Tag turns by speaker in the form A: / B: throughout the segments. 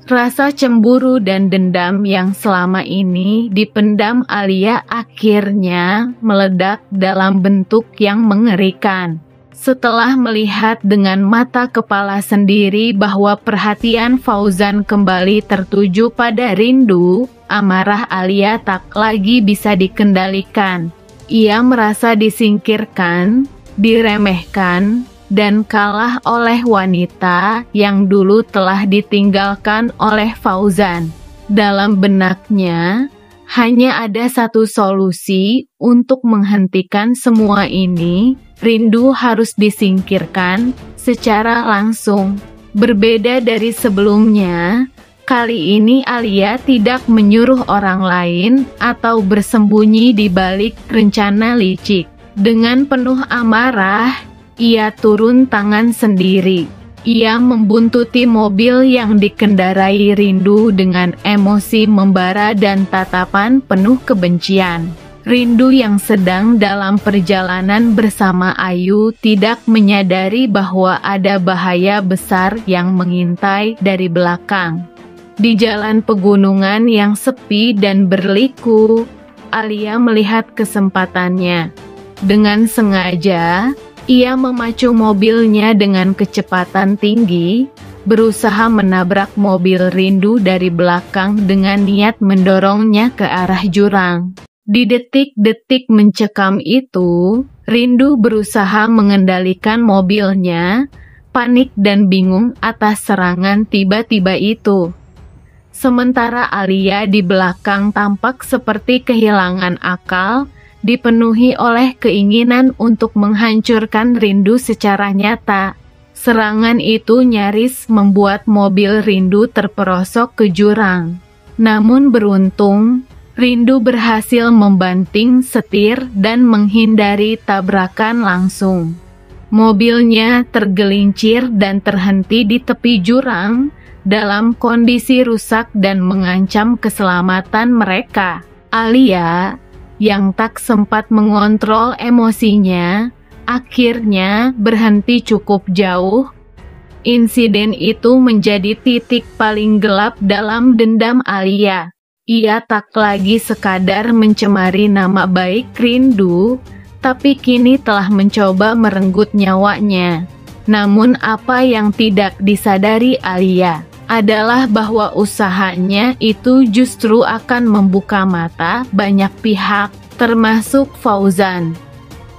A: Rasa cemburu dan dendam yang selama ini dipendam Alia akhirnya meledak dalam bentuk yang mengerikan. Setelah melihat dengan mata kepala sendiri bahwa perhatian Fauzan kembali tertuju pada Rindu, amarah Alia tak lagi bisa dikendalikan. Ia merasa disingkirkan, diremehkan, dan kalah oleh wanita yang dulu telah ditinggalkan oleh Fauzan. Dalam benaknya, hanya ada satu solusi untuk menghentikan semua ini. Rindu harus disingkirkan secara langsung. Berbeda dari sebelumnya, kali ini Alia tidak menyuruh orang lain atau bersembunyi di balik rencana licik. Dengan penuh amarah, ia turun tangan sendiri. Ia membuntuti mobil yang dikendarai Rindu dengan emosi membara dan tatapan penuh kebencian. Rindu yang sedang dalam perjalanan bersama Ayu tidak menyadari bahwa ada bahaya besar yang mengintai dari belakang. Di jalan pegunungan yang sepi dan berliku, Alia melihat kesempatannya. Dengan sengaja, ia memacu mobilnya dengan kecepatan tinggi, berusaha menabrak mobil Rindu dari belakang dengan niat mendorongnya ke arah jurang. Di detik-detik mencekam itu, Rindu berusaha mengendalikan mobilnya, panik dan bingung atas serangan tiba-tiba itu. Sementara Alia di belakang tampak seperti kehilangan akal, dipenuhi oleh keinginan untuk menghancurkan Rindu secara nyata. Serangan itu nyaris membuat mobil Rindu terperosok ke jurang. Namun beruntung, Rindu berhasil membanting setir dan menghindari tabrakan langsung. Mobilnya tergelincir dan terhenti di tepi jurang dalam kondisi rusak dan mengancam keselamatan mereka. Alia, yang tak sempat mengontrol emosinya, akhirnya berhenti cukup jauh. Insiden itu menjadi titik paling gelap dalam dendam Alia. Ia tak lagi sekadar mencemari nama baik Rindu, tapi kini telah mencoba merenggut nyawanya. Namun apa yang tidak disadari Alia adalah bahwa usahanya itu justru akan membuka mata banyak pihak, termasuk Fauzan,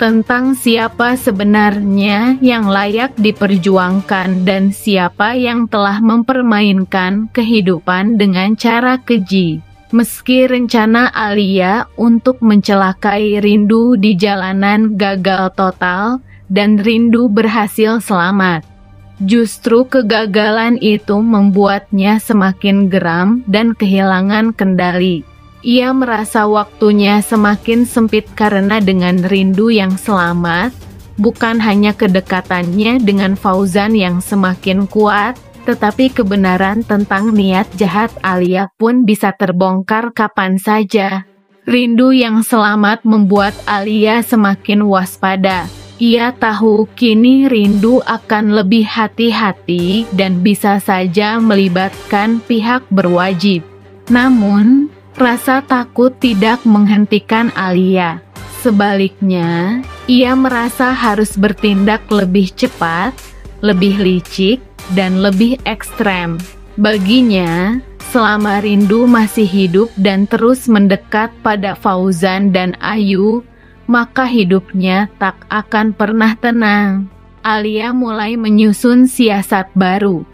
A: tentang siapa sebenarnya yang layak diperjuangkan dan siapa yang telah mempermainkan kehidupan dengan cara keji. Meski rencana Alia untuk mencelakai Rindu di jalanan gagal total dan Rindu berhasil selamat, justru kegagalan itu membuatnya semakin geram dan kehilangan kendali. Ia merasa waktunya semakin sempit karena dengan Rindu yang selamat, bukan hanya kedekatannya dengan Fauzan yang semakin kuat, tetapi kebenaran tentang niat jahat Alia pun bisa terbongkar kapan saja. Rindu yang selamat membuat Alia semakin waspada. Ia tahu kini Rindu akan lebih hati-hati dan bisa saja melibatkan pihak berwajib. Namun, rasa takut tidak menghentikan Alia. Sebaliknya, ia merasa harus bertindak lebih cepat, lebih licik, dan lebih ekstrem. Baginya, selama Rindu masih hidup dan terus mendekat pada Fauzan dan Ayu, maka hidupnya tak akan pernah tenang. Alia mulai menyusun siasat baru.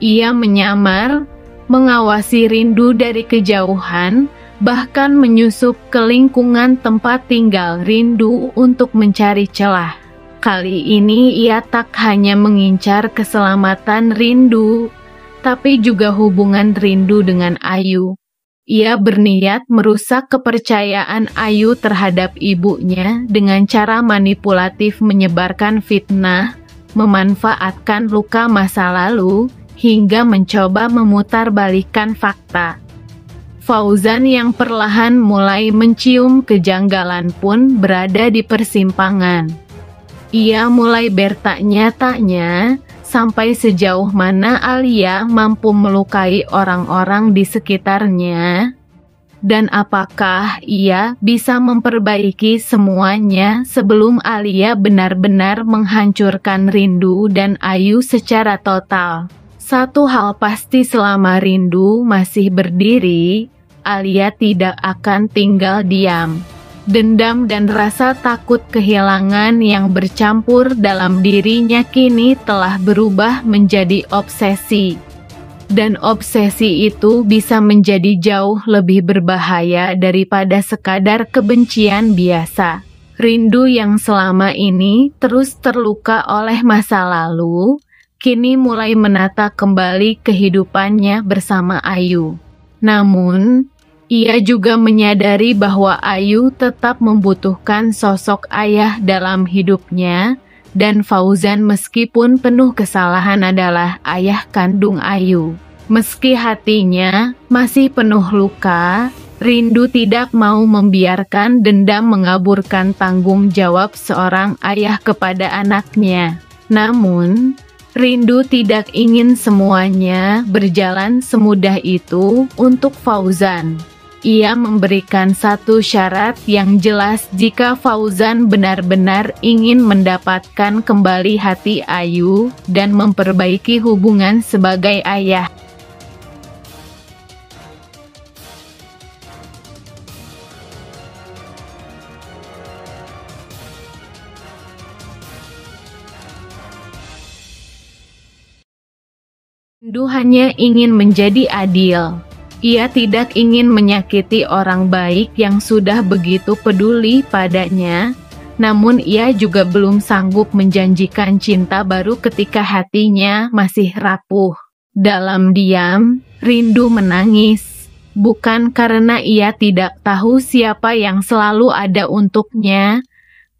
A: Ia menyamar, mengawasi Rindu dari kejauhan, bahkan menyusup ke lingkungan tempat tinggal Rindu untuk mencari celah. Kali ini ia tak hanya mengincar keselamatan Rindu, tapi juga hubungan Rindu dengan Ayu. Ia berniat merusak kepercayaan Ayu terhadap ibunya dengan cara manipulatif menyebarkan fitnah, memanfaatkan luka masa lalu, hingga mencoba memutarbalikkan fakta. Fauzan yang perlahan mulai mencium kejanggalan pun berada di persimpangan. Ia mulai bertanya-tanya sampai sejauh mana Alia mampu melukai orang-orang di sekitarnya, dan apakah ia bisa memperbaiki semuanya sebelum Alia benar-benar menghancurkan Rindu dan Ayu secara total. Satu hal pasti, selama Rindu masih berdiri, Alia tidak akan tinggal diam. Dendam dan rasa takut kehilangan yang bercampur dalam dirinya kini telah berubah menjadi obsesi. Dan obsesi itu bisa menjadi jauh lebih berbahaya daripada sekadar kebencian biasa. Rindu yang selama ini terus terluka oleh masa lalu, kini mulai menata kembali kehidupannya bersama Ayu. Namun, ia juga menyadari bahwa Ayu tetap membutuhkan sosok ayah dalam hidupnya, dan Fauzan meskipun penuh kesalahan adalah ayah kandung Ayu. Meski hatinya masih penuh luka, Rindu tidak mau membiarkan dendam mengaburkan tanggung jawab seorang ayah kepada anaknya. Namun, Rindu tidak ingin semuanya berjalan semudah itu untuk Fauzan. Ia memberikan satu syarat yang jelas jika Fauzan benar-benar ingin mendapatkan kembali hati Ayu dan memperbaiki hubungan sebagai ayah. Rindu hanya ingin menjadi adil. Ia tidak ingin menyakiti orang baik yang sudah begitu peduli padanya, namun ia juga belum sanggup menjanjikan cinta baru ketika hatinya masih rapuh. Dalam diam, Rindu menangis. Bukan karena ia tidak tahu siapa yang selalu ada untuknya,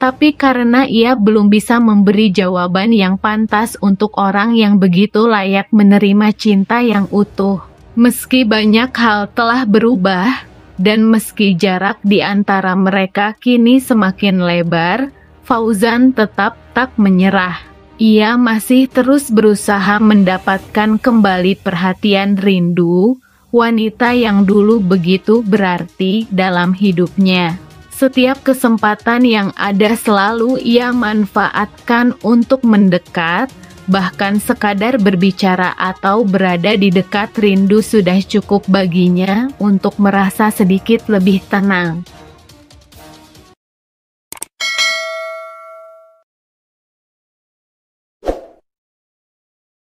A: tapi karena ia belum bisa memberi jawaban yang pantas untuk orang yang begitu layak menerima cinta yang utuh. Meski banyak hal telah berubah, dan meski jarak di antara mereka kini semakin lebar, Fauzan tetap tak menyerah. Ia masih terus berusaha mendapatkan kembali perhatian Rindu, wanita yang dulu begitu berarti dalam hidupnya. Setiap kesempatan yang ada selalu ia manfaatkan untuk mendekat, bahkan sekadar berbicara atau berada di dekat Rindu sudah cukup baginya untuk merasa sedikit lebih tenang.